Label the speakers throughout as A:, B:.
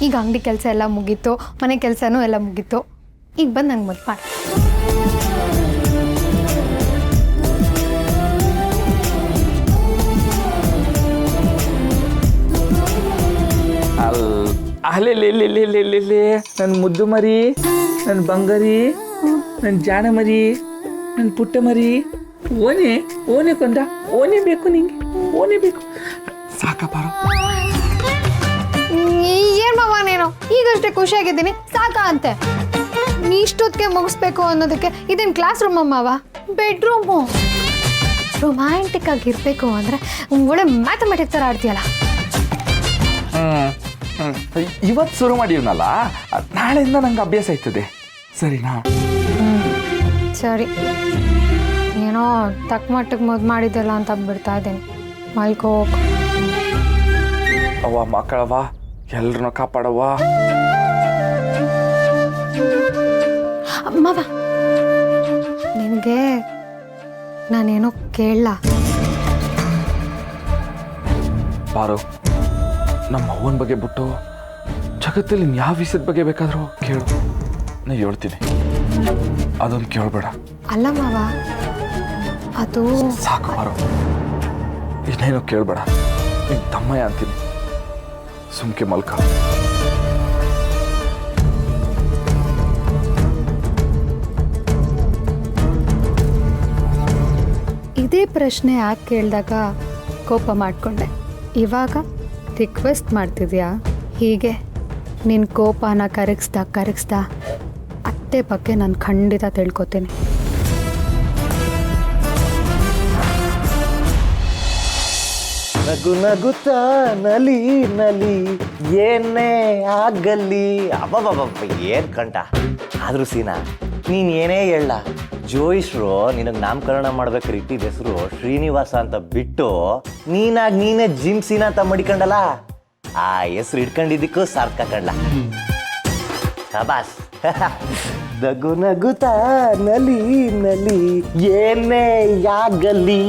A: ಈಗ ಅಂಗಡಿ ಕೆಲಸ ಎಲ್ಲ ಮುಗೀತು, ಮನೆ ಕೆಲಸನೂ ಎಲ್ಲ ಮುಗೀತು. ಈಗ ಬಂದು ನಂಗೆ ಮದುವೆ ಮಾಡಿ.
B: ಅಲ್ಲೇ ನನ್ನ ಮುದ್ದು ಮರಿ, ನನ್ನ ಬಂಗಾರಿ, ನನ್ನ ಜಾಣ ಮರಿ, ನನ್ನ ಪುಟ್ಟ ಮರಿ. ಓನೆ ಕೊಂದ, ಓನೆ ಬೇಕು ನಿಂಗೆ, ಓನೆ ಬೇಕು. ಸಾಕ ಬಾರೋ.
A: ಏನ್ ಮಾವ ನೀನು ಈಗಷ್ಟೇ ಖುಷಿಯಾಗಿದ್ದೀನಿ ಸಾಕ ಅಂತೆ. ನೀ ಇಷ್ಟೊತ್ತಿಗೆ ಮುಗಿಸ್ಬೇಕು ಅನ್ನೋದಕ್ಕೆ ಇದೇನು ಕ್ಲಾಸ್ ರೂಮ್ ಮಾವ, ಬೆಡ್ರೂಮು. ರೊಮ್ಯಾಂಟಿಕ್ ಆಗಿರ್ಬೇಕು ಅಂದ್ರೆ ಒಳ್ಳೆ ಮ್ಯಾಥಮೆಟಿಕ್ಸ್ ಥರ ಆಡ್ತೀಯಲ್ಲ.
B: ಇವತ್ತು ಶುರು ಮಾಡಿವ್ನಲ್ಲ, ನಾಳೆಯಿಂದ ನಂಗೆ ಅಭ್ಯಾಸ ಆಯ್ತದೆ. ಸರಿನಾ?
A: ಸರಿ, ಏನೋ ತಕ್ಕ ಮಟ್ಟಿಗೆ ಮದ್ದು ಮಾಡಿದ್ದಲ್ಲ ಅಂತ ಬಿಡ್ತಾ ಇದ್ದೀನಿ. ಮಲ್ಕೋ.
B: ಅವ್ವ ಮಕ್ಕಳವ್ವ, ಎಲ್ರನ್ನೂ ಕಾಪಾಡವ್ವ.
A: ಮಾವ, ನಿನಗೆ ನಾನೇನೋ ಕೇಳಲ್ಲ.
B: ಬಾರೋ, ನಮ್ಮ ಅವ್ವನ ಬಗ್ಗೆ ಬಿಟ್ಟು ಜಗತ್ತಲ್ಲಿ ಯಾವ ವಿಷಯದ ಬಗ್ಗೆ ಬೇಕಾದರೂ ಕೇಳು, ನಾ ಹೇಳ್ತೀನಿ. ಅದೊಂದು ಕೇಳಬೇಡ.
A: ಅಲ್ಲ ಮಾವ, ಅದು
B: ಸಾಕು ಬಾರೋ, ಇನ್ನೇನು ಕೇಳಬೇಡ. ನಿನ್ನ ತಮ್ಮಯ್ಯ ಅಂತೀನಿ, ಸುಮ್ಕೆ ಮಲ್ಕ.
A: ಇದೇ ಪ್ರಶ್ನೆ ಯಾಕೆ ಕೇಳಿದಾಗ ಕೋಪ ಮಾಡಿಕೊಂಡೆ. ಇವಾಗ ರಿಕ್ವೆಸ್ಟ್ ಮಾಡ್ತಿದ್ಯಾ? ಹೀಗೆ ನಿನ್ನ ಕೋಪನ ಕರಗಿಸ್ದಾ ಅತ್ತೆ ಬಗ್ಗೆ ನಾನು ಖಂಡಿತ ತಿಳ್ಕೊತೀನಿ.
C: ನಗು ನಗುತ್ತಾ ನಲಿ ನಲಿ ಏನೇ ಆಗಲಿ. ಅಬ್ಬಬ್ಬಬ್ಬ ಏನ್ ಕಂಠ. ಆದ್ರೂ ಸೀನಾ, ನೀನ್ ಏನೇ ಹೇಳ, ಜೋಯಿಸ್ರು ನಿನಗೆ ನಾಮಕರಣ ಮಾಡ್ಬೇಕಾದ್ರೆ ಇಟ್ಟಿದ್ದ ಹೆಸರು ಶ್ರೀನಿವಾಸ ಅಂತ ಬಿಟ್ಟು ನೀನೇ ಜಿಮ್ ಸೀನಾ ಅಂತ ಮಡಿಕೊಂಡಲ್ಲ, ಆ ಹೆಸರು ಇಟ್ಕೊಂಡಿದ್ದಕ್ಕೂ ಸಾರ್ಥಕ ಕಂಡ್ಲ. ಶಬಾಸ್. ನಗು ನಗುತ್ತಾ ನಲಿ ನಲಿ ಏನೇ ಆಗಲಿ.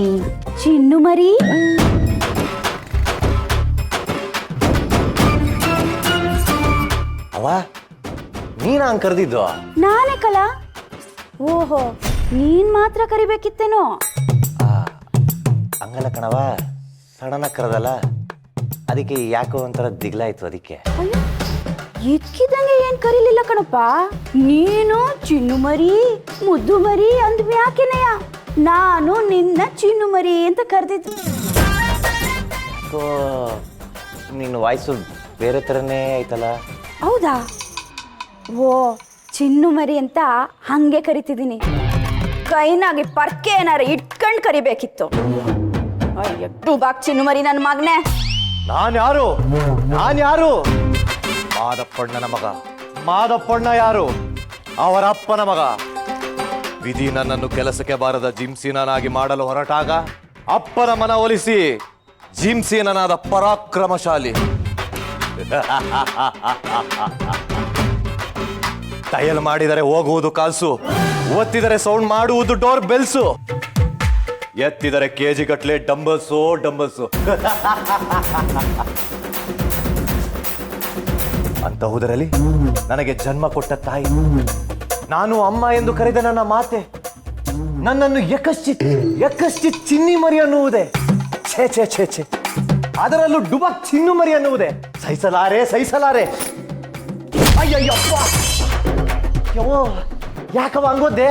D: ಚಿನ್ನು ಮರಿ,
C: ಅವ ನೀನ ಹಂಗ್ ಕರೆದಿದ್ದು?
D: ನಾನೇ ಕಲಾ. ಓಹೋ, ನೀನ್ ಮಾತ್ರ ಕರಿಬೇಕಿತ್ತೇನೋ.
C: ಹಂಗಲ್ಲ ಕಣವ, ಸಡನ್ ಆಗಿ ಕರೆದಲ್ಲ, ಅದಕ್ಕೆ ಯಾಕೋ ಒಂಥರ ದಿಗ್ಲಾಯ್ತು. ಅದಕ್ಕೆ
D: ಇಕ್ಕಿದಂಗೆ ಏನ್ ಕರೀಲಿಲ್ಲ ಕಣಪ್ಪ. ನೀನು ಚಿನ್ನು ಮರಿ, ಮುದ್ದು ಮರಿ ಅಂದ್ಮ್ಯಾಕೆನೆಯ ನಾನು ನಿನ್ನ ಚಿನ್ನು ಮರಿ ಅಂತ ಕರೆದಿದ್ದು.
C: ನಿನ್ನ ವಾಯ್ಸು ಬೇರೆ ಥರನೇ ಆಯ್ತಲ್ಲ.
D: ಹೌದಾ? ಓ, ಚಿನ್ನು ಮರಿ ಅಂತ ಹಂಗೆ ಕರಿತಿದ್ದೀನಿ. ಕೈನಾಗಿ ಪರ್ಕೆ ಏನಾರ ಇಟ್ಕೊಂಡು ಕರಿಬೇಕಿತ್ತು. ಅಯ್ಯೋ ಬಾಕ್ ಚಿನ್ನು ಮರಿ ನನ್ನ ಮಗನೇ.
C: ನಾನು ಯಾರು? ಮಾದಪ್ಪಣ್ಣನ ಮಗ. ಮಾದಪ್ಪಣ್ಣ ಯಾರು? ಅವರ ಅಪ್ಪನ ಮಗ. ವಿಧಿ ನನ್ನನ್ನು ಕೆಲಸಕ್ಕೆ ಬಾರದ ಜಿಮ್ಸೀನನಾಗಿ ಮಾಡಲು ಹೊರಟಾಗ ಅಪ್ಪನ ಮನ ಒಲಿಸಿ ಜಿಮ್ಸೀನನಾದ ಪರಾಕ್ರಮಶಾಲಿ. ಟಯಲ್ ಮಾಡಿದರೆ ಹೋಗುವುದು ಕಾಲ್ಸು, ಒತ್ತಿದರೆ ಸೌಂಡ್ ಮಾಡುವುದು ಡೋರ್ ಬೆಲ್ಸು, ಎತ್ತಿದರೆ ಕೆಜಿ ಗಟ್ಲೆ ಡಂಬಲ್ಸು. ಅಂತಹುದರಲ್ಲಿ ನನಗೆ ಜನ್ಮ ಕೊಟ್ಟ ತಾಯಿ, ನಾನು ಅಮ್ಮ ಎಂದು ಕರೆದ ನನ್ನ ಮಾತೆ ನನ್ನನ್ನು ಯಕಶ್ಚಿತ್ ಚಿನ್ನಿ ಮರಿ ಅನ್ನುವುದೇ. ಛೇ, ಅದರಲ್ಲೂ ಡುಬಕ್ ಚಿನ್ನು ಮರಿ ಅನ್ನುವುದೇ ಸಹಿಸಲಾರೆ. ಅಯ್ಯಯ್ಯಪ್ಪ, ಯಾಕವ ಹಂಗೋದೆ?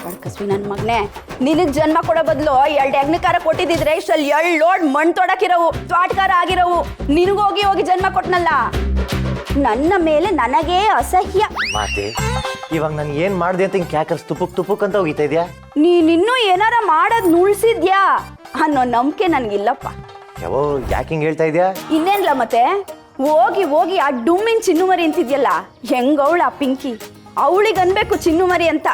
D: ಬಡ್ಕಸ್ವಿ ನನ್ನ ಮಗನೇ, ನಿನಗ್ ಜನ್ಮ ಕೊಡೋ ಬದಲು 2 ಎಗ್ನಕಾರ ಕೊಟ್ಟಿದ್ರೆ ಇಷ್ಟಲ್ಲಿ 2 ಲೋಡ್ ಮಣ್ ತೊಡಕಿರವು, ತ್ವಾಟ್ಕಾರ ಆಗಿರವು. ನಿನಗೋಗಿ ಜನ್ಮ ಕೊಟ್ನಲ್ಲ, ನನ್ನ ಮೇಲೆ ನನಗೇ ಅಸಹ್ಯ.
C: ಮಾತೆ, ಇವಾಗ ನಾನು ಏನ್ ಮಾಡ್ದೆ ಅಂತ ಹಿಂಗ್ ಕ್ಯಾಕರ್ಸ್ ತುಪುಕ್ ಅಂತ ಹೋಗಿತಾ ಇದ್ಯಾ?
D: ನೀನಿನ್ನೂ ಏನಾರ ಮಾಡೋದ್ ನುಳ್ಸಿದ್ಯಾ ಅನ್ನೋ ನಂಬಿಕೆ ನನ್ಗಿಲ್ಲಪ್ಪ.
C: ಯಾಕೆ ಹಿಂಗ್ ಹೇಳ್ತಾ ಇದ್ಯಾ?
D: ಇನ್ನೇನ್ಲ ಮತ್ತೆ, ಹೋಗಿ ಆ ಡುಮ್ಮಿನ್ ಚಿನ್ನು ಮರಿ ಅಂತಿದ್ಯಲ್ಲ, ಹೆಂಗವಳ ಆ ಪಿಂಕಿ, ಅವಳಿಗೆ ಅನ್ಬೇಕು ಚಿನ್ನು ಮರಿ ಅಂತ.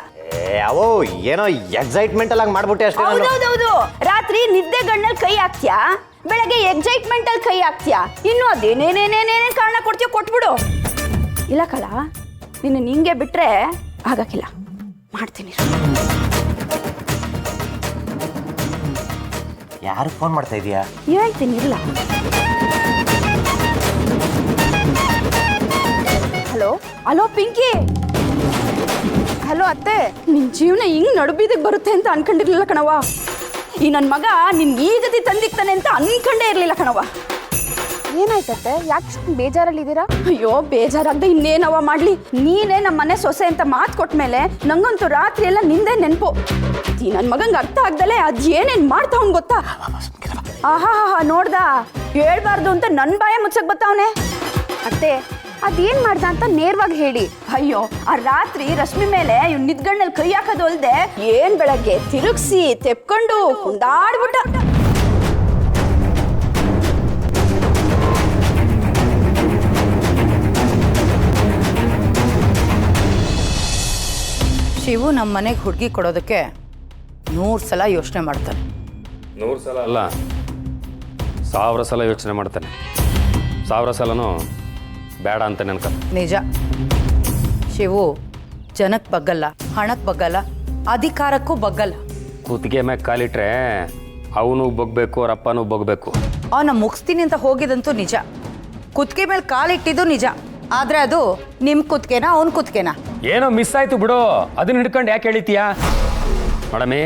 C: ಏನೋ ಎಕ್ಸೈಟ್ಮೆಂಟ್ ಅಲ್ಲಿ ಮಾಡ್ಬಿಟ್ಟೆ ಅಷ್ಟೇ.
D: ಹೌದೌದು, ರಾತ್ರಿ ನಿದ್ದೆ ಗಣ್ಣಲ್ಲಿ ಕೈ ಹಾಕ್ತ್ಯಾ, ಬೆಳಗ್ಗೆ ಎಕ್ಸೈಟ್ಮೆಂಟ್ ಅಲ್ಲಿ ಕೈ ಹಾಕ್ತ್ಯಾ, ಇನ್ನು ಅದೇನೇನೇನೇನೇ ಕಾರಣ ಕೊಡ್ತೀಯೋ ಕೊಟ್ಬಿಡು. ಇಲ್ಲ ಕಲ, ನಿನ್ನ ನಿಂಗೆ ಬಿಟ್ರೆ ಆಗಕ್ಕಿಲ್ಲ, ಮಾಡ್ತೀನಿ.
C: ಯಾರು ಫೋನ್ ಮಾಡ್ತಾ ಇದೀಯಾ?
D: ಹೇಳ್ತೀನಿ, ಇಲ್ಲ. Hello hello Pinki. ಹಲೋ ಅತ್ತೆ, ನಿನ್ ಜೀವನ ಹಿಂಗ್ ನಡುಬೀದಿಗೆ ಬರುತ್ತೆ ಅಂತ ಅನ್ಕೊಂಡಿರ್ಲಿಲ್ಲ ಕಣವ. ಈ ನನ್ನ ಮಗ ನಿನ್ ಈ ಗತಿ ತಂದಿಕ್ತಾನೆ ಅಂತ ಅನ್ಕೊಂಡೇ ಇರ್ಲಿಲ್ಲ ಕಣವ.
E: ಏನಾಯ್ತತ್ತೆ? ಯಾಕೆ ಬೇಜಾರಲ್ಲಿದ್ದೀರಾ?
D: ಅಯ್ಯೋ ಬೇಜಾರಾಗ್ದೆ ಇನ್ನೇನವ ಮಾಡ್ಲಿ. ನೀನೇ ನಮ್ಮ ಮನೆ ಸೊಸೆ ಅಂತ ಮಾತು ಕೊಟ್ಮೇಲೆ ನಂಗಂತೂ ರಾತ್ರಿ ಎಲ್ಲ ನಿಂದೆ ನೆನಪು. ಈ ನನ್ನ ಮಗಂಗೆ ಅರ್ಥ ಆಗ್ದಲೆ ಅದೇನೇನ್ ಮಾಡ್ತಾವ್ ಗೊತ್ತಾ? ಆಹಾ ನೋಡ್ದ, ಹೇಳ್ಬಾರ್ದು ಅಂತ ನನ್ನ ಬಾಯ ಮುಚ್ಚಕ್ ಬತ್ತಾವನೆ.
E: ಅತ್ತೆ, ಅದೇನ್ ಮಾಡ್ದ ಅಂತ ನೇರವಾಗಿ ಹೇಳಿ.
D: ಅಯ್ಯೋ ಆ ರಾತ್ರಿ ರಶ್ಮಿ ಮೇಲೆ ಇವ್ ನಿದ್ಗಣ್ಣಲ್ಲಿ ಕೈ ಹಾಕೋದು ಅಲ್ದೆ ಏನ್ ಬೆಳಗ್ಗೆ ತಿರುಗ್ಸಿ ತೆಪ್ಕೊಂಡು ಕುಂದಾಡ್ಬಿಟ್ಟ.
F: ಶಿವು ನಮ್ಮ ಮನೆಗೆ ಹುಡುಗಿ ಕೊಡೋದಕ್ಕೆ 100 ಸಲ ಯೋಚನೆ ಮಾಡ್ತಾನೆ.
G: 100 ಸಲ ಅಲ್ಲ, 1000 ಸಲ ಯೋಚನೆ ಮಾಡ್ತಾನೆ. 1000 ಸಲನೂ ಬೇಡ ಅಂತ ನೆನ್ಕ.
F: ನಿಜ, ಶಿವು ಜನಕ್ಕೆ ಬಗ್ಗಲ್ಲ, ಹಣಕ್ಕೆ ಬಗ್ಗಲ್ಲ, ಅಧಿಕಾರಕ್ಕೂ ಬಗ್ಗಲ್ಲ.
G: ಕುತ್ತಿಗೆ ಮ್ಯಾಗ ಕಾಲಿಟ್ರೆ ಅವನು ಬಗ್ಬೇಕು, ಅವ್ರ ಅಪ್ಪನೂ ಬಗ್ಬೇಕು.
F: ಅವನ ಮುಗಿಸ್ತೀನಿ ಅಂತ ಹೋಗಿದಂತೂ ನಿಜ. ಕುತ್ತಿಗೆ ಮೇಲೆ ಕಾಲಿಟ್ಟಿದ್ದು ನಿಜ. ಆದರೆ ಅದು ನಿಮ್ಮ ಕುತ್ತಿಗೆನಾ ಅವನ ಕುತ್ತಿಗೆನಾ?
G: ಏನೋ ಮಿಸ್ ಆಯ್ತು ಬಿಡು, ಅದನ್ನ ಹಿಡ್ಕೊಂಡು ಯಾಕೆ ಹೇಳಿತೀಯಾ? ಮೇಡಮೇ,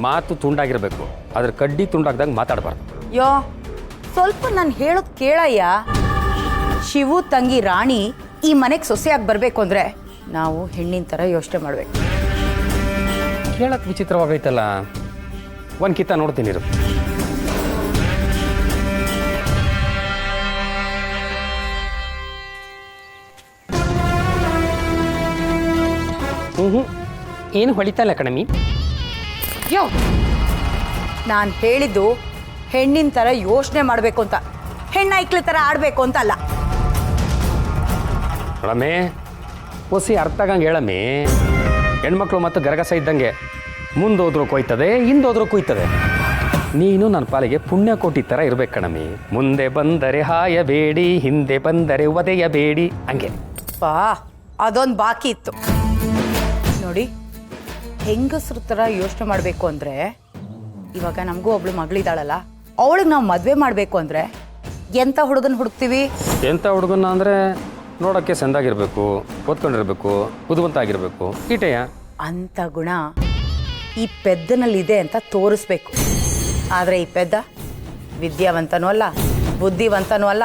G: ಮಾತು ತುಂಡಾಗಿರ್ಬೇಕು, ಅದ್ರ ಕಡ್ಡಿ ತುಂಡಾಗ್ದಾಗ ಮಾತಾಡಬಾರ್ದು.
F: ಯೋ ಸ್ವಲ್ಪ ನಾನು ಹೇಳೋದು ಕೇಳಯ್ಯ. ಶಿವು ತಂಗಿ ರಾಣಿ ಈ ಮನೆಗೆ ಸೊಸೆಯಾಗಿ ಬರಬೇಕು ಅಂದರೆ ನಾವು ಹೆಣ್ಣಿನ ಥರ ಯೋಚನೆ ಮಾಡಬೇಕು.
G: ಕೇಳಕ್ಕೆ ವಿಚಿತ್ರವಾಗೈತಲ್ಲ. ಒಂದು ಕಿತ್ತ ನೋಡ್ತೀನಿ ಇರು. ಏನು ಹೊಳಿತಲ್ಲ ಕಣಮಿ.
F: ಯೋ ನಾನು ಹೇಳಿದ್ದು ಹೆಣ್ಣಿನ ಥರ ಯೋಚನೆ ಮಾಡಬೇಕು ಅಂತ, ಹೆಣ್ಣೈಕ್ಳ ಥರ ಆಡಬೇಕು ಅಂತ ಅಲ್ಲ.
G: ಮೇಡಮೇ, ಹೊಸಿ ಅರ್ಥ ಆಗಂಗೆ ಹೇಳಮ್ಮಿ. ಹೆಣ್ಮಕ್ಳು ಮತ್ತು ಗರಗಸ ಇದ್ದಂಗೆ, ಮುಂದೋದ್ರೂ ಕೊಯ್ತದೆ, ಹಿಂದೋದ್ರೂ ಕುಯ್ತದೆ. ನೀನು ನನ್ನ ಪಾಲಿಗೆ ಪುಣ್ಯಕೋಟಿ ಥರ ಇರ್ಬೇಕು ಕಣಮ್ಮಿ. ಮುಂದೆ ಬಂದರೆ ಹಾಯಬೇಡಿ, ಹಿಂದೆ ಬಂದರೆ ಒದೆಯಬೇಡಿ, ಹಂಗೆ.
F: ಪಾ ಅದೊಂದು ಬಾಕಿ ಇತ್ತು ನೋಡಿ. ಹೆಂಗಸ್ರ ಥರ ಯೋಚನೆ ಮಾಡಬೇಕು ಅಂದರೆ, ಇವಾಗ ನಮಗೂ ಒಬ್ಳು ಮಗಳಿದ್ದಾಳಲ್ಲ, ಅವಳಿಗೆ ನಾವು ಮದುವೆ ಮಾಡಬೇಕು ಅಂದರೆ ಎಂಥ ಹುಡುಗನ ಹುಡುಕ್ತೀವಿ?
G: ಎಂಥ ಹುಡುಗನ ಅಂದರೆ ನೋಡೋಕ್ಕೆ ಚೆಂದಾಗಿರ್ಬೇಕು, ಓದ್ಕೊಂಡಿರ್ಬೇಕು, ಬುದ್ಧಿವಂತ ಆಗಿರಬೇಕು, ಈಟೆಯ
F: ಅಂಥ ಗುಣ ಈ ಪೆದ್ದನಲ್ಲಿದೆ ಅಂತ ತೋರಿಸ್ಬೇಕು. ಆದರೆ ಈ ಪೆದ್ದ ವಿದ್ಯಾವಂತನೂ ಅಲ್ಲ, ಬುದ್ಧಿವಂತನೂ ಅಲ್ಲ,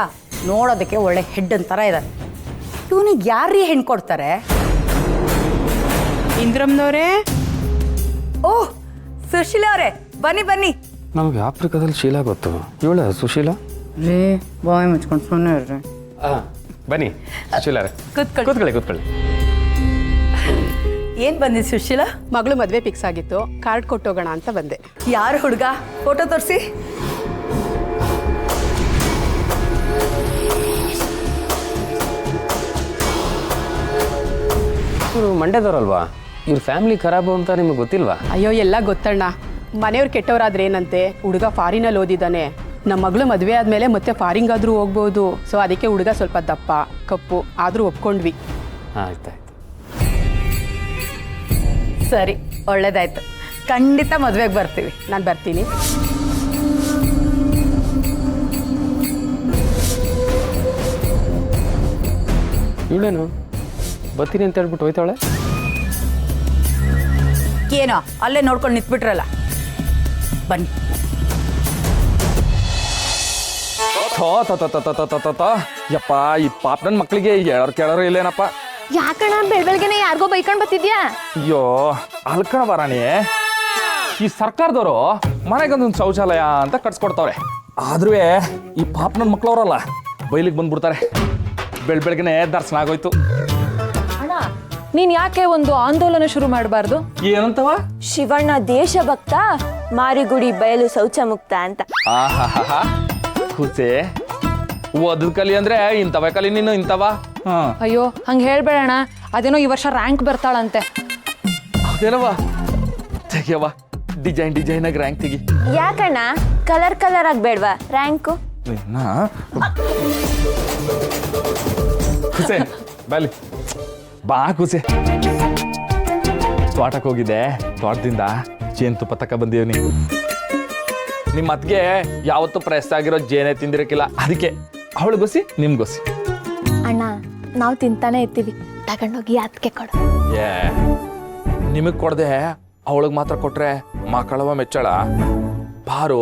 F: ನೋಡೋದಕ್ಕೆ ಒಳ್ಳೆ ಹೆಡ್ಡನ್ ಥರ ಇದ್ದಾನೆ. ಇವನಿಗೆ ಯಾರೀ ಹೆಣ್ಣು ಕೊಡ್ತಾರೆ?
E: ಇಂದ್ರಮ್ನವ್ರೆ,
F: ಓಹ್ ಸುಶೀಲಾ ಅವರೇ, ಬನ್ನಿ ಬನ್ನಿ.
G: ನಮಗೆ ಆಫ್ರಿಕಾದಲ್ಲಿ ಶೀಲಾ ಗೊತ್ತು, ಇವಳ ಸುಶೀಲಾ.
F: ರೀ ಬಾಯ್ ಮುಚ್ಕೊಂಡು ಸುಮ್ಮನೆ ಇರ್ರಿ.
G: ಬನ್ನಿ ಸುಶೀಲಾ, ಕೂತ್ಕೊಳ್ಳಿ ಕೂತ್ಕೊಳ್ಳಿ.
F: ಏನು ಬಂದಿ ಸುಶೀಲಾ?
E: ಮಗಳು ಮದುವೆ ಫಿಕ್ಸ್ ಆಗಿತ್ತು, ಕಾರ್ಡ್ ಕೊಟ್ಟೋಗೋಣ ಅಂತ ಬಂದೆ.
F: ಯಾರು ಹುಡುಗ? ಫೋಟೋ ತೋರಿಸಿ.
G: ಇವರು ಮಂಡ್ಯದವ್ರಲ್ವಾ? ಇವ್ರ ಫ್ಯಾಮಿಲಿ ಖರಾಬು ಅಂತ ನಿಮಗೆ ಗೊತ್ತಿಲ್ವಾ?
E: ಅಯ್ಯೋ ಎಲ್ಲ ಗೊತ್ತಣ್ಣ, ಮನೆಯವ್ರು ಕೆಟ್ಟವರಾದ್ರೆ ಏನಂತೆ, ಹುಡುಗ ಫಾರಿನಲ್ಲಿ ಓದಿದ್ದಾನೆ. ನಮ್ಮ ಮಗಳು ಮದುವೆ ಆದಮೇಲೆ ಮತ್ತೆ ಫಾರಿಂಗಾದ್ರೂ ಹೋಗ್ಬೋದು. ಸೊ ಅದಕ್ಕೆ ಹುಡುಗ ಸ್ವಲ್ಪ ದಪ್ಪ ಕಪ್ಪು ಆದರೂ ಒಪ್ಕೊಂಡ್ವಿ.
G: ಆಯ್ತಾಯ್ತು.
F: ಸರಿ, ಒಳ್ಳೇದಾಯ್ತು. ಖಂಡಿತ ಮದುವೆಗೆ ಬರ್ತೀವಿ.
E: ನಾನು ಬರ್ತೀನಿ.
G: ಇವಳೇನು ಬರ್ತೀನಿ ಅಂತ ಹೇಳ್ಬಿಟ್ಟು ಹೋಯ್ತಾಳೆ?
F: ಏನೋ ಅಲ್ಲೇ ನೋಡ್ಕೊಂಡು ನಿಂತ್ಬಿಟ್ರಲ್ಲ, ಬನ್ನಿ.
B: ಯಪ್ಪ, ಈ ಪಾಪ ನನ್ನ ಮಕ್ಕಳಿಗೆ ಕೇಳೋರು ಇಲ್ಲೇನಪ್ಪ.
A: ಯಾಕಣ್ಣ ಬೆಳಬೆಳಗ್ಗೆನೆ ಯಾರಿಗೋ ಬೈಕೊಂಡ್ ಬತ್ತಿದ್ಯಾ?
B: ಅಯ್ಯೋ ಅಳ್ಕಣ ಬಾರಾಣಿ, ಈ ಸರ್ಕಾರದವರು ಮನೆಗೊಂದೊಂದು ಶೌಚಾಲಯ ಅಂತ ಕಟ್ಸ್ಕೊಡ್ತಾವ್ರೆ. ಆದ್ರೂ ಈ ಪಾಪ ನನ್ನ ಮಕ್ಳವ್ರಲ್ಲ ಬೈಲಿಗೆ ಬಂದ್ಬಿಡ್ತಾರೆ. ಬೆಳಗ್ಗೆನೆ ದರ್ಶನ ಆಗೋಯ್ತು.
H: ಅಣ್ಣ, ನೀನ್ ಯಾಕೆ ಒಂದು ಆಂದೋಲನ ಶುರು ಮಾಡಬಾರ್ದು?
B: ಏನಂತವ?
I: ಶಿವಣ್ಣ ದೇಶಭಕ್ತ, ಮಾರಿಗುಡಿ ಬಯಲು ಶೌಚ ಮುಕ್ತ ಅಂತ.
B: ಆಹಾ ಖುಷಿ. ಓದದ ಕಲಿ ಅಂದ್ರೆ ಇಂಥವ ಕಲಿ, ನೀನು ಇಂಥವ.
H: ಅಯ್ಯೋ ಹಂಗೆ ಹೇಳ್ಬೇಡಣ್ಣ, ಅದೇನೋ ಈ ವರ್ಷ ರ್ಯಾಂಕ್ ಬರ್ತಾಳಂತೆ.
B: ಅದೇನವ ತೆಗಿಯವ, ಡಿಸೈನ್ ಆಗಿ ರ್ಯಾಂಕ್ ತೆಗಿ.
I: ಯಾಕಣ್ಣ ಕಲರ್ ಆಗ್ಬೇಡ್ವಾ ರ್ಯಾಂಕು?
B: ಖುಷಿ ಬಲಿ ಬಾ ಖುಷಿ. ತೋಟಕ್ಕೆ ಹೋಗಿದ್ದೆ, ತೋಟದಿಂದ ಜೇನುತುಪ್ಪ ತಕ ಬಂದೀವಿ. ನಿಮ್ಮ ಅತ್ತಿಗೆ ಯಾವತ್ತೂ ಪ್ರೆಸ್ ಆಗಿರೋ ಜೇನೇ ತಿಂದಿರಕ್ಕಿಲ್ಲ, ಅದಕ್ಕೆ ಅವಳಿಗೊಸಿ ನಿಮ್ಗೊಸಿ.
I: ಅಣ್ಣ ನಾವು ತಿಂತಾನೆ ಇರ್ತೀವಿ. ತಗೊಂಡೋಗಿ ಅದಕ್ಕೆ ಕೊಡು.
B: ಏ ನಿಮಗೆ ಕೊಡದೆ ಅವಳಿಗೆ ಮಾತ್ರ ಕೊಟ್ರೆ ಮಕ್ಕಳವ ಮೆಚ್ಚಳ. ಪಾರು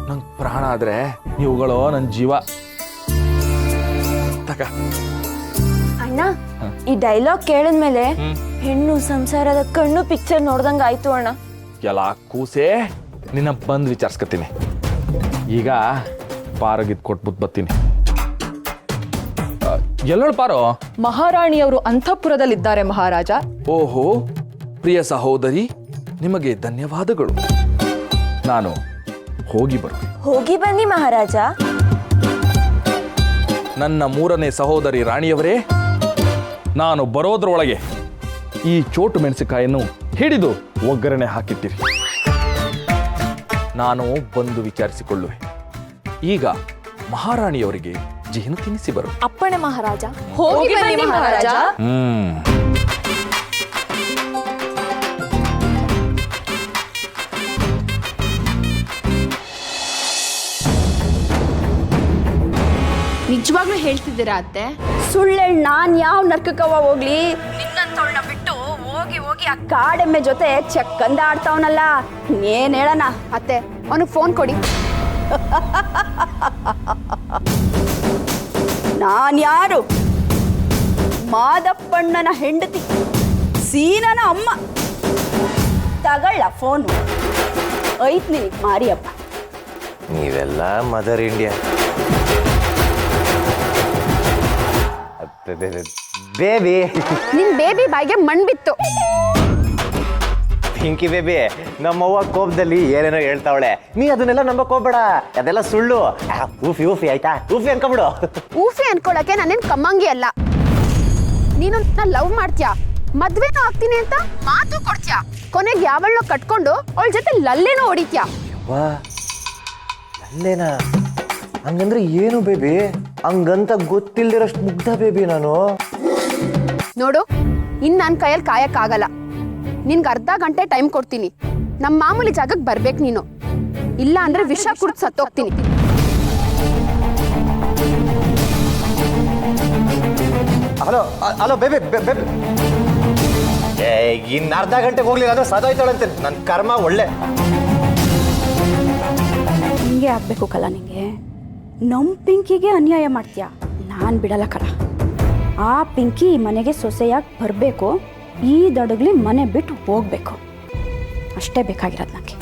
B: ನಂಗೆ ಪ್ರಾಣ ಆದ್ರೆ ನೀವುಗಳು ನನ್ನ ಜೀವ. ತಕ
I: ಅಣ್ಣ, ಈ ಡೈಲಾಗ್ ಕೇಳಿದ್ಮೇಲೆ ಹೆಣ್ಣು ಸಂಸಾರದ ಕಣ್ಣು ಪಿಕ್ಚರ್ ನೋಡ್ದಂಗ ಆಯ್ತು ಅಣ್ಣ.
B: ಎಲ್ಲ ಕೂಸೆ ನಿನ್ನ ಬಂದು ವಿಚಾರಿಸ್ಕೊತೀನಿ. ಈಗ ಪಾರಗಿದ್ ಕೊಟ್ಬಿಟ್ಟು ಬರ್ತೀನಿ. ಎಲ್ಲೋಳು ಪಾರು?
H: ಮಹಾರಾಣಿಯವರು ಅಂತಃಪುರದಲ್ಲಿದ್ದಾರೆ ಮಹಾರಾಜ.
B: ಓಹೋ, ಪ್ರಿಯ ಸಹೋದರಿ, ನಿಮಗೆ ಧನ್ಯವಾದಗಳು. ನಾನು ಹೋಗಿ ಬರುವೆ.
I: ಹೋಗಿ ಬನ್ನಿ ಮಹಾರಾಜ.
B: ನನ್ನ 3ನೇ ಸಹೋದರಿ ರಾಣಿಯವರೇ, ನಾನು ಬರೋದ್ರೊಳಗೆ ಈ ಚೋಟು ಮೆಣಸಿನಕಾಯನ್ನು ಹಿಡಿದು ಒಗ್ಗರಣೆ ಹಾಕಿಟ್ಟಿರಿ. ನಾನು ಬಂದು ವಿಚಾರಿಸಿಕೊಳ್ಳುವೆ. ಈಗ ಮಹಾರಾಣಿಯವರಿಗೆ ಜೇನು ತಿನ್ನಿಸಿ ಬರು.
I: ಅಪ್ಪಣೆ ಮಹಾರಾಜ. ಹೋಗಿ ಬನ್ನಿ ಮಹಾರಾಜ.
E: ನಿಜವಾಗ್ಲೂ ಹೇಳ್ತಿದ್ದೀರಾ ಅತ್ತೆ?
D: ಸುಳ್ಳೆಳ್ ನಾನ್ ಯಾವ ನರ್ಕಕ್ಕವ ಹೋಗ್ಲಿ, ನಿನ್ನಂತವಳನ್ನ ಬಿಟ್ಟು ಹೋಗಿ ಹೋಗಿ ಆ ಕಾಡೆಮ್ಮೆ ಜೊತೆ ಚೆಕ್ಕಂದ ಆಡ್ತಾವನಲ್ಲ. ಏನ್ ಹೇಳಣ
E: ಅತ್ತೆ, ಅವನಿಗೆ ಫೋನ್ ಕೊಡಿ.
D: ನಾನ್ ಯಾರು? ಮಾದಪ್ಪಣ್ಣನ ಹೆಂಡತಿ, ಸೀನನ ಅಮ್ಮ. ತಗೊಳ್ಳ ಫೋನು. ಐತ್ ನಿನಗ್ ಮಾರಿಯಪ್ಪ.
C: ನೀವೆಲ್ಲ ಮದರ್ ಇಂಡಿಯಾ. ಬೇಬಿ,
E: ನಿನ್ ಬೇಬಿ ಬಾಯಿಗೆ ಮಣ್ ಬಿತ್ತು.
C: ಪಿಂಕಿ ಬೇಬಿ, ನಮ್ಮವ್ವ ಕೋಪದಲ್ಲಿ ಏನೇನೋ ಹೇಳ್ತಾವಳೆ. ನೀ ಅದನ್ನೆಲ್ಲ ನಂಬಕ್ ಹೋಗ್ಬೇಡ, ಅದೆಲ್ಲ ಸುಳ್ಳು. ಊಫಿ ಊಫಿ ಆಯ್ತಾ, ಊಫಿ ಅನ್ಕೊಬಿಡು.
E: ಊಫಿ ಅನ್ಕೊಳಕ್ಕೆ ನಾನೇನ್ ಕಮ್ಮಂಗಿ ಅಲ್ಲ. ನೀನು ಲವ್ ಮಾಡ್ತೀಯಾ, ಮದ್ವೆನೂ ಆಗ್ತೀನಿ ಅಂತ ಮಾತು ಕೊಡ್ತೀಯಾ, ಕೊನೆಗೆ ಯಾವಳ್ಳೋ ಕಟ್ಕೊಂಡು ಅವಳ ಜೊತೆ ಲಲ್ಲೇನೋ ಹೊಡಿತ್ಯಾ.
C: ವಾ, ಅಲ್ಲೇನಾ? ಹಂಗಂದ್ರೆ ಏನು ಬೇಬಿ? ಹಂಗಂತ ಗೊತ್ತಿಲ್ದಿರೋಷ್ಟು ಮುಗ್ಧ ಬೇಬಿ ನಾನು.
E: ನೋಡು, ಇನ್ ನನ್ನ ಕೈಯಲ್ಲಿ ಕಾಯಕ್ಕಾಗಲ್ಲ. ನಿನ್ಗೆ ಅರ್ಧ ಗಂಟೆ ಟೈಮ್ ಕೊಡ್ತೀನಿ. ನಮ್ಮ ಮಾಮೂಲಿ ಜಾಗಕ್ಕೆ ಬರ್ಬೇಕು ನೀನು. ಇಲ್ಲ ಅಂದ್ರೆ ವಿಷ ಕುಡ್ದು ಸತ್ತೋಗ್ತೀನಿ.
C: ಹಲೋ ಹಲೋ ಬೇಬಿ ಬೇಬಿ, ಇನ್ನು ಅರ್ಧ ಗಂಟೆಗೆ ಹೋಗ್ಲಿಲ್ಲ ಅಂದ್ರೆ ಸದೋಯ್ತಾಳಂತೆ. ನನ್ನ ಕರ್ಮ ಒಳ್ಳೆ.
D: ಹಿಂಗೆ ಆಗ್ಬೇಕು ಕಲ ನಿಂಗೆ. ನಮ್ಮ ಪಿಂಕಿಗೆ ಅನ್ಯಾಯ ಮಾಡ್ತೀಯ, ನಾನು ಬಿಡಲ್ಲ ಕಲ. ಆ ಪಿಂಕಿ ಈ ಮನೆಗೆ ಸೊಸೆಯಾಗಿ ಬರಬೇಕು, ಈ ದಡಗ್ಲಿ ಮನೆ ಬಿಟ್ಟು ಹೋಗ್ಬೇಕು. ಅಷ್ಟೇ ಬೇಕಾಗಿರೋದು ನನಗೆ.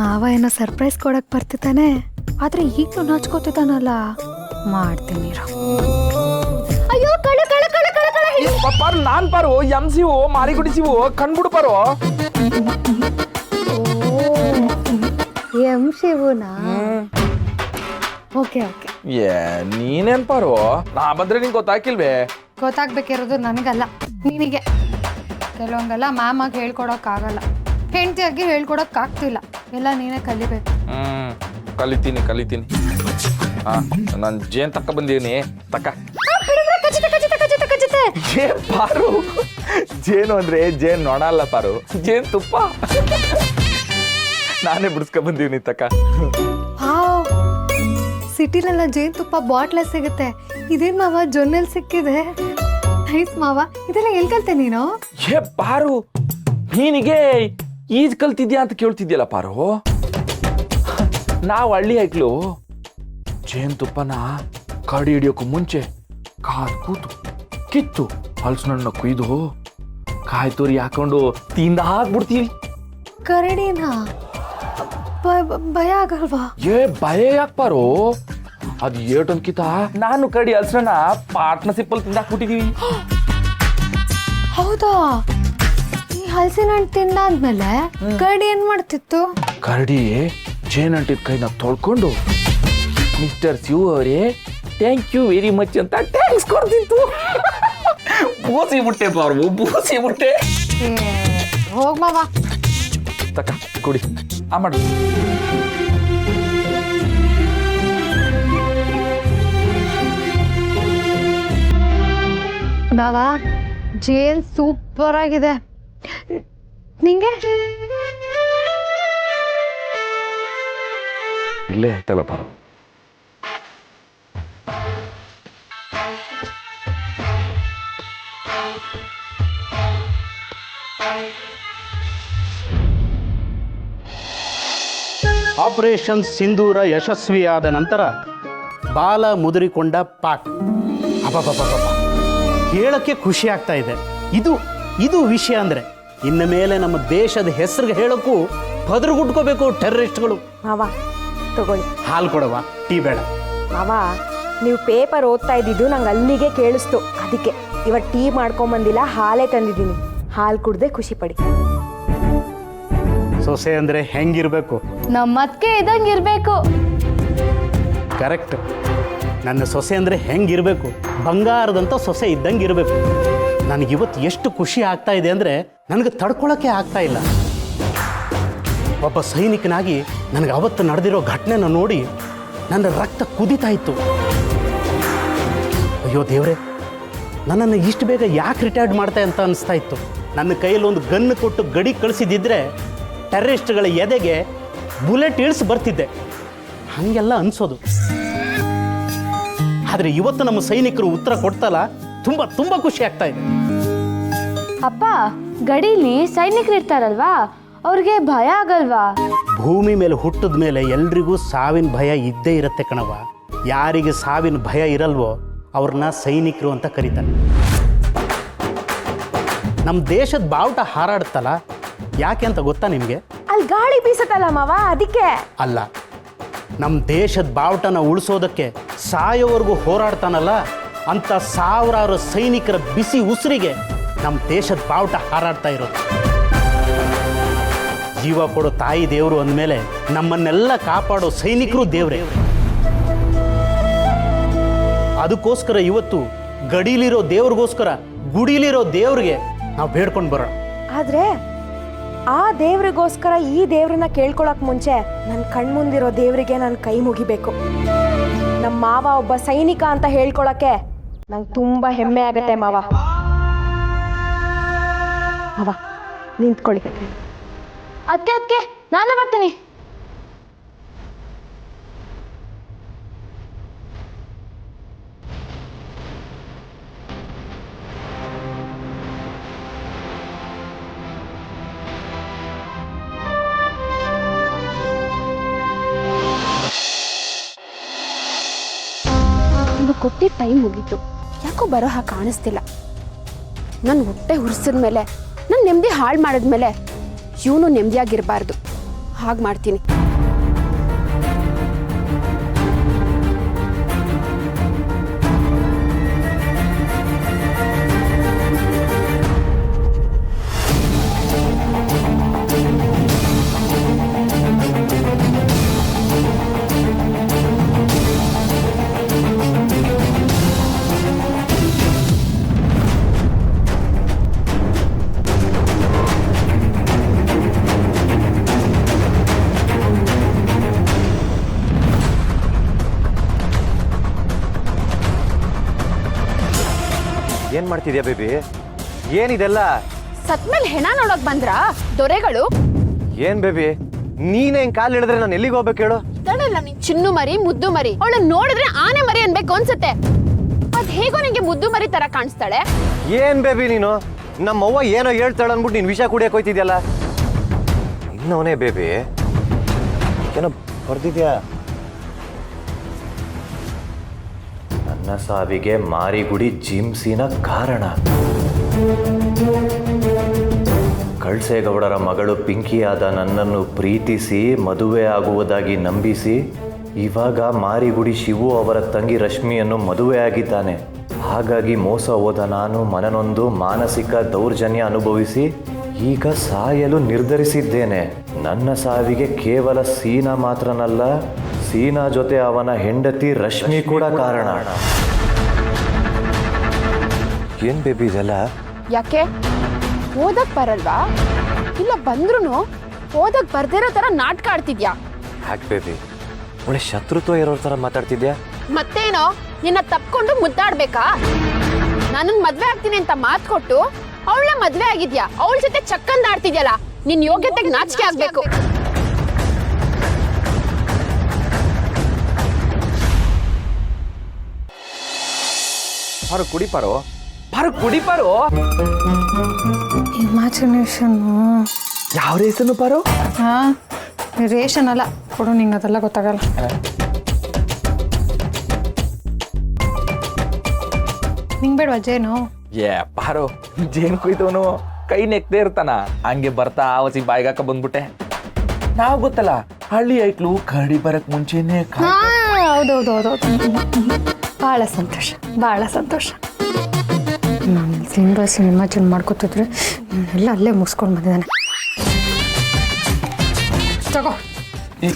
A: ಮಾವ ಏನೋ ಸರ್ಪ್ರೈಸ್ ಕೊಡಕ್ ಬರ್ತಿದ್ದಾನೆ, ಆದ್ರೆ ಈಗಲೂ ನಾಚ್ಕೋತಿದ್ದಾನಲ್ಲ. ಮಾಡ್ತೀನಿ ಇರು.
E: ಅಯ್ಯೋ, ಕಳ ಕಳ ಕಳ ಕಳ ಕಳ.
B: ಪಾರು, ನಾನ್ ಪಾರು, ಎಂಸಿವು ಮಾರಿಗುಡಿಸಿವು ಕಣ್ಬಿಡು ಪಾರು.
A: ಎಂ ಶಿವನಾ? Okay okay.
B: ಏ ನೀನೇನ್ ಪಾರು, ನಾ ಬಂದ್ರೆ ನಿಂಗೆ ಗೊತ್ತಾಕಿಲ್ವೇ?
A: ಗೊತ್ತಾಗ್ಬೇಕಿರೋದು ನನಗಲ್ಲ, ನಿನಗೆ. ಕೆಲವೊಂದೆಲ್ಲ ಮ್ಯಾಮಾಗಿ ಹೇಳ್ಕೊಡೋಕ್ಕಾಗಲ್ಲ, ಹೆಂಡತಿಯಾಗಿ ಹೇಳ್ಕೊಡೋಕ್ಕಾಗ್ತಿಲ್ಲ. ಎಲ್ಲ ನೀನೇ ಕಲಿಬೇಕು.
B: ಕಲಿತೀನಿ. ಹಾ, ನಾನು ಜೇನ್ ತಕ್ಕ ಬಂದೀನಿ. ತಕ್ಕ ಏ ಪಾರು, ಜೇನು ಅಂದ್ರೆ ಜೇನ್ ನೊಣ ಅಲ್ಲ ಪಾರು, ಜೇನ್ ತುಪ್ಪ. ನಾನೇ ಬಿಡಿಸ್ಕೊಂಡ್ ಬಂದೀನಿ ತಕ್ಕ.
A: ಸಿಟಿಲೆಲ್ಲ ಜೇನುತುಪ್ಪ ಬಾಟ್ಲೆ ಸಿಗುತ್ತೆ. ಇದೇನ್ ಮಾವ ಜೊನ್ನೆಲ್ ಸಿಕ್ಕಿದೆ. ನೈಸ್ ಮಾವ, ಇದೆಲ್ಲ ಎಲ್ಲಿ ಕಲ್ತೆ ನೀನು?
B: ಏ ಪಾರು, ನೀನಿಗೆ ಈಜ್ ಕಲ್ತಿದ್ಯಾ ಅಂತ ಕೇಳ್ತಿದ್ಯಲ್ಲ ಪಾರು. ನಾವು ಹಳ್ಳಿ ಐಕ್ಲು ಜೇನುತುಪ್ಪನ ಕಡಿ ಹಿಡಿಯೋಕ್ಕೂ ಮುಂಚೆ ಕಾದ್ ಕೂತು ಕಿತ್ತು ಹಲ್ಸನನ್ನ ಕುಯ್ದು ಕಾಯಿ ತುರಿ ಹಾಕೊಂಡು ತಿಂದ ಹಾಕ್ಬಿಡ್ತೀವಿ.
A: ಕರಡಿನ ಭಯ ಆಗಲ್ವಾ?
B: ಏ ಭಯ ಯಾಕೆ ಪಾರು, ಅದು ಏಟೊಂದ್ಕಿತ ನಾನು ಕರಡಿ ಹಲ್ಸನ ಪಾರ್ಟ್ನರ್ಶಿಪ್ ತಿಂದ ಹಾಕ್ಬಿಟ್ಟಿದೀವಿ.
A: ಹೌದಾ? ಈ ಹಲಸಿನ ಹಣ್ಣು ತಿಂದಾದ್ಮೇಲೆ ಕರಡಿ ಏನ್ ಮಾಡ್ತಿತ್ತು?
B: ಕರಡಿ ಜೇನಂಟಿದ ಕೈನ ತೊಳ್ಕೊಂಡು ಮಿಸ್ಟರ್ ಶಿವ್ ಅವರೇ ಥ್ಯಾಂಕ್ ಯು ವೆರಿ ಮಚ್ ಅಂತ ಥ್ಯಾಂಕ್ಸ್ ಕೊಡ್ತಿತ್ತು. ಬೂಸಿ ಬಿಟ್ಟೆ ಪಾರು, ಬೂಸಿ ಬಿಟ್ಟೆ.
A: ಹೋಗ್ ಮಾವ.
B: ತಕ್ಕ ಕುಡಿ. ಆ ಮಾಡು.
A: ಮಾವ, ಜೇನ್ ಸೂಪರ್ ಆಗಿದೆ. ನಿಂಗೆ
G: ಇಲ್ಲೇ ಆಯ್ತಲ್ಲಪ್ಪ.
J: ಆಪರೇಷನ್ ಸಿಂಧೂರ ಯಶಸ್ವಿಯಾದ ನಂತರ ಬಾಲ ಮುದುರಿಕೊಂಡ ಪಾಕ್. ಅಬ್ಬಬ್ಬಬ್ಬಬ್ಬ, ಹೇಳಕ್ಕೆ ಖುಷಿ ಆಗ್ತಾ ಇದೆ. ಇದು ವಿಷಯ ಅಂದರೆ ಇನ್ನು ಮೇಲೆ ನಮ್ಮ ದೇಶದ ಹೆಸರಿಗೆ ಹೇಳೋಕ್ಕೂ ಬದುರುಗುಟ್ಕೋಬೇಕು ಟೆರರಿಸ್ಟ್ಗಳು.
I: ಮಾವ ತಗೊಳ್ಳಿ.
J: ಹಾಲು ಕೊಡವಾ, ಟೀ ಬೇಡ.
I: ಮಾವ ನೀವು ಪೇಪರ್ ಓದ್ತಾ ಇದ್ದಿದ್ದು ನಂಗೆ ಅಲ್ಲಿಗೆ ಕೇಳಿಸ್ತು, ಅದಕ್ಕೆ ಇವತ್ತು ಟೀ ಮಾಡ್ಕೊಂಬಂದಿಲ್ಲ, ಹಾಲೇ ತಂದಿದ್ದೀನಿ. ಹಾಲು ಕುಡ್ದೆ ಖುಷಿ ಪಡಿ.
J: ಸೊಸೆ ಅಂದರೆ ಹೆಂಗಿರಬೇಕು?
I: ನಮ್ಮಕ್ಕೆ ಇದಂಗೆ ಇರಬೇಕು.
J: ಕರೆಕ್ಟ್. ನನ್ನ ಸೊಸೆ ಅಂದರೆ ಹೆಂಗಿರಬೇಕು? ಬಂಗಾರದಂಥ ಸೊಸೆ ಇದ್ದಂಗೆ ಇರಬೇಕು. ನನಗಿವತ್ತು ಎಷ್ಟು ಖುಷಿ ಆಗ್ತಾ ಇದೆ ಅಂದರೆ ನನಗೆ ತಡ್ಕೊಳಕ್ಕೆ ಆಗ್ತಾ ಇಲ್ಲ. ಒಬ್ಬ ಸೈನಿಕನಾಗಿ ನನಗೆ ಅವತ್ತು ನಡೆದಿರೋ ಘಟನೆನ ನೋಡಿ ನನ್ನ ರಕ್ತ ಕುದೀತಾ ಇತ್ತು. ಅಯ್ಯೋ ದೇವ್ರೆ, ನನ್ನನ್ನು ಇಷ್ಟು ಬೇಗ ಯಾಕೆ ರಿಟೈರ್ಡ್ ಮಾಡ್ತಾ ಅಂತ ಅನಿಸ್ತಾ ಇತ್ತು. ನನ್ನ ಕೈಯಲ್ಲಿ ಒಂದು ಗನ್ ಕೊಟ್ಟು ಗಡಿ ಕಳಿಸಿದ್ದಿದ್ರೆ ಟೆರರಿಸ್ಟ್ಗಳ ಎದೆಗೆ ಬುಲೆಟ್ ಇಳಿಸಿ ಬರ್ತಿದ್ದೆ. ಹಾಗೆಲ್ಲ ಅನಿಸೋದು. ಆದರೆ ಇವತ್ತು ನಮ್ಮ ಸೈನಿಕರು ಉತ್ತರ ಕೊಡ್ತಲ್ಲ, ತುಂಬ ತುಂಬ ಖುಷಿ ಆಗ್ತಾ ಇದೆ.
I: ಅಪ್ಪ, ಗಡೀಲಿ ಸೈನಿಕರು ಇರ್ತಾರಲ್ವಾ, ಅವ್ರಿಗೆ ಭಯ ಆಗಲ್ವಾ?
J: ಭೂಮಿ ಮೇಲೆ ಹುಟ್ಟಿದ ಮೇಲೆ ಎಲ್ರಿಗೂ ಸಾವಿನ ಭಯ ಇದ್ದೇ ಇರುತ್ತೆ ಕಣವ. ಯಾರಿಗೆ ಸಾವಿನ ಭಯ ಇರಲ್ವೋ ಅವ್ರನ್ನ ಸೈನಿಕರು ಅಂತ ಕರೀತಾರೆ. ನಮ್ಮ ದೇಶದ ಬಾವುಟ ಹಾರಾಡುತ್ತಲ್ಲ, ಯಾಕೆ ಅಂತ ಗೊತ್ತಾ ನಿಮಗೆ?
I: ಅಲ್ಲಿ ಗಾಳಿ ಬೀಸತ್ತಲ್ಲ ಮಾವ, ಅದಕ್ಕೆ.
J: ಅಲ್ಲ, ನಮ್ಮ ದೇಶದ ಬಾವುಟನ ಉಳಿಸೋದಕ್ಕೆ ಸಾಯೋವರೆಗೂ ಹೋರಾಡ್ತಾನಲ್ಲ ಅಂತ ಸಾವಿರಾರು ಸೈನಿಕರ ಬಿಸಿ ಉಸಿರಿಗೆ ನಮ್ಮ ದೇಶದ ಬಾವುಟ ಹಾರಾಡ್ತಾ ಇರೋದು. ಜೀವ ಕೊಡೋ ತಾಯಿ ದೇವರು ಅಂದಮೇಲೆ ನಮ್ಮನ್ನೆಲ್ಲ ಕಾಪಾಡೋ ಸೈನಿಕರು ದೇವ್ರೆ. ಅದಕ್ಕೋಸ್ಕರ ಇವತ್ತು ಗಡಿಲಿರೋ ದೇವ್ರಿಗೋಸ್ಕರ ಗುಡಿಲಿರೋ ದೇವ್ರಿಗೆ ನಾವು ಬೇಡ್ಕೊಂಡು ಬರೋಣ.
I: ಆದ್ರೆ ಆ ದೇವ್ರಿಗೋಸ್ಕರ ಈ ದೇವ್ರನ್ನ ಕೇಳ್ಕೊಳಕ್ ಮುಂಚೆ ನನ್ನ ಕಣ್ಮುಂದಿರೋ ದೇವ್ರಿಗೆ ನಾನು ಕೈ ಮುಗಿಬೇಕು. ನಮ್ಮ ಮಾವ ಒಬ್ಬ ಸೈನಿಕ ಅಂತ ಹೇಳ್ಕೊಳಕ್ಕೆ ನಂಗೆ ತುಂಬಾ ಹೆಮ್ಮೆ ಆಗತ್ತೆ ಮಾವ. ಮಾವ ನಿಂತ್ಕೊಳ್ಳಿ. ಅತ್ತೆ ನಾನು ಬರ್ತೀನಿ.
D: ಕೊಟ್ಟಿದ್ದ ಟೈಮ್ ಮುಗೀತು, ಯಾಕೋ ಬರೋ ಹಾಗೆ ಕಾಣಿಸ್ತಿಲ್ಲ. ನನ್ನ ಹೊಟ್ಟೆ ಹುರ್ಸಿದ್ಮೇಲೆ, ನನ್ನ ನೆಮ್ಮದಿ ಹಾಳು ಮಾಡಿದ್ಮೇಲೆ ಇವನು ನೆಮ್ಮದಿಯಾಗಿರಬಾರ್ದು. ಹಾಗೆ ಮಾಡ್ತೀನಿ.
C: ಏನ್ ಮಾಡ್ತಿದ್ಯಾ ಬೇಬಿ? ಏನಿದೆಲ್ಲ?
D: ಸತ್ಮೇಲೆ ಹೆಣ ನೋಡಕ್ ಬಂದ್ರಾ ದೊರೆಗಳು?
C: ಏನ್ ಬೇಬಿ, ನೀನೇ ಹಿಂಗ್ ಕಾಲ್ ಹಿಡಿದ್ರೆ ನಾನು ಎಲ್ಲಿಗೆ ಹೋಗ್ಬೇಕು ಹೇಳು?
D: ತಡಲ್ಲ, ನೀನ್ ಚಿನ್ನು ಮರಿ ಮುದ್ದು ಮರಿ, ಅವಳು ನೋಡಿದ್ರೆ ಆನೆ ಮರಿ ಅನ್ಬೇಕು ಅನ್ಸುತ್ತೆ. ಅದ್ ಹೇಗೋ ನಿಂಗೆ ಮುದ್ದು ಮರಿ ತರ ಕಾಣಿಸ್ತಾಳೆ.
C: ಏನ್ ಬೇಬಿ ನೀನು? ನಮ್ಮವ್ವ ಏನೋ ಹೇಳ್ತಾಳೆ ಅನ್ಬಿಟ್ಟು ನೀನ್ ವಿಷ ಕುಡಿಯಕ್ ಹೋಯ್ತಿದ್ಯಲ್ಲ. ಇನ್ನವನೇ ಬೇಬಿ ಏನೋ ಬರ್ದಿದ್ಯಾ? ನನ್ನ ಸಾವಿಗೆ ಮಾರಿಗುಡಿ ಜಿಮ್ಸಿನ ಕಾರಣ. ಕಳ್ಸೇಗೌಡರ ಮಗಳು ಪಿಂಕಿಯಾದ ನನ್ನನ್ನು ಪ್ರೀತಿಸಿ ಮದುವೆ ಆಗುವುದಾಗಿ ನಂಬಿಸಿ ಇವಾಗ ಮಾರಿಗುಡಿ ಶಿವು ಅವರ ತಂಗಿ ರಶ್ಮಿಯನ್ನು ಮದುವೆಯಾಗಿದ್ದಾನೆ. ಹಾಗಾಗಿ ಮೋಸ ಹೋದ ನಾನು ಮನನೊಂದು ಮಾನಸಿಕ ದೌರ್ಜನ್ಯ ಅನುಭವಿಸಿ ಈಗ ಸಾಯಲು ನಿರ್ಧರಿಸಿದ್ದೇನೆ. ನನ್ನ ಸಾವಿಗೆ ಕೇವಲ ಸೀನಾ ಮಾತ್ರನಲ್ಲ, ಸೀನಾ ಜೊತೆ ಅವನ ಹೆಂಡತಿ ರಶ್ಮಿ ಕೂಡ ಕಾರಣ. ಏನ್ ಬೇಬಿ ಇದೆಲ್ಲ?
D: ಯಾಕೆ ಓದಕ್ ಬರಲ್ವಾ? ಇಲ್ಲ ಬಂದ್ರು ಓದಕ್ ಬರ್ದಿರೋ ತರ ನಾಟಕ ಆಡ್ತಿದ್ಯಾ?
C: ಯಾಕೆ ಬೇಬಿ ಒಳ್ಳೆ ಶತ್ರುತ್ವ ಇರೋ ತರ ಮಾತಾಡ್ತಿದ್ಯಾ?
D: ಮತ್ತೇನೋ, ನಿನ್ನ ತಪ್ಕೊಂಡು ಮುದ್ದಾಡ್ಬೇಕಾ? ನನ್ನ ಮದ್ವೆ ಆಗ್ತೀನಿ ಅಂತ ಮಾತು ಕೊಟ್ಟು ಅವಳ ಮದ್ವೆ ಆಗಿದ್ಯಾ, ಅವಳ ಜೊತೆ ಚಕ್ಕಂದ ಆಡ್ತಿದ್ಯಲ್ಲ, ನಿನ್ ಯೋಗ್ಯತೆಗೆ ನಾಚಿಕೆ ಆಗ್ಬೇಕು.
B: ಪಾರು ಕುಡಿ ಪಾರು ಪಾರು ಕುಡಿ ಪಾರು.
A: ಇಮ್ಯಾಜಿನೇಷನ್.
B: ಯಾವ ರೇಸನ್ನು ಪಾರು?
A: ಹಾ ರೇಷನ್ ಅಲ್ಲ ಕೊಡು, ನಿಂಗೆ ಅದೆಲ್ಲ ಗೊತ್ತಾಗಲ್ಲ. ನಿಂಗೆ ಬೇಡವಾ ಜೇನು?
B: ಏ ಪಾರು, ಜೇನು ಕುಯ್ದವನು ಕೈ ನೆಕ್ದೇ ಇರ್ತಾನ, ಹಂಗೆ ಬರ್ತಾ ಆವಸಿ ಬಾಯಿಗಾಕ ಬಂದ್ಬಿಟ್ಟೆ. ನಾವು ಗೊತ್ತಲ್ಲ ಹಳ್ಳಿ ಐಕ್ಳು ಕರಡಿ ಬರಕ್ ಮುಂಚೆನೆ
A: ಹೌದೌದು. ಭಾಳ ಸಂತೋಷ, ಭಾಳ ಸಂತೋಷ. ನಾನು ಸಿನಿಮಾ ಚೇಂಜ್ ಮಾಡ್ಕೊತಿದ್ರೆ ಎಲ್ಲ ಅಲ್ಲೇ ಮುಗಿಸ್ಕೊಂಡು ಬಂದಿದ್ದಾನೆ. ತಗೋ,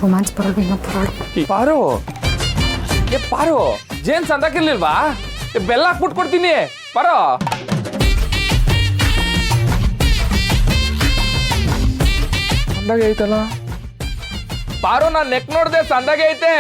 A: ರೊಮ್ಯಾನ್ಸ್ ಬರೋದು ಇನ್ನೂ ಬರೋಳು.
B: ಪಾರು, ಏ ಪಾರು, ಜೇನ್ ಸಂದಾಕಿರ್ಲಿಲ್ವಾ? ಬೆಲ್ಲ ಹಾಕ್ಬಿಟ್ಟು ಕೊಡ್ತೀನಿ ಪಾರು. ಸಂದಾಗೆ ಐತಲ್ಲ ಪಾರು, ನಾನ್ ನೆಕ್ ನೋಡ್ದೆ ಸಂದಾಗೆ ಐತೆ.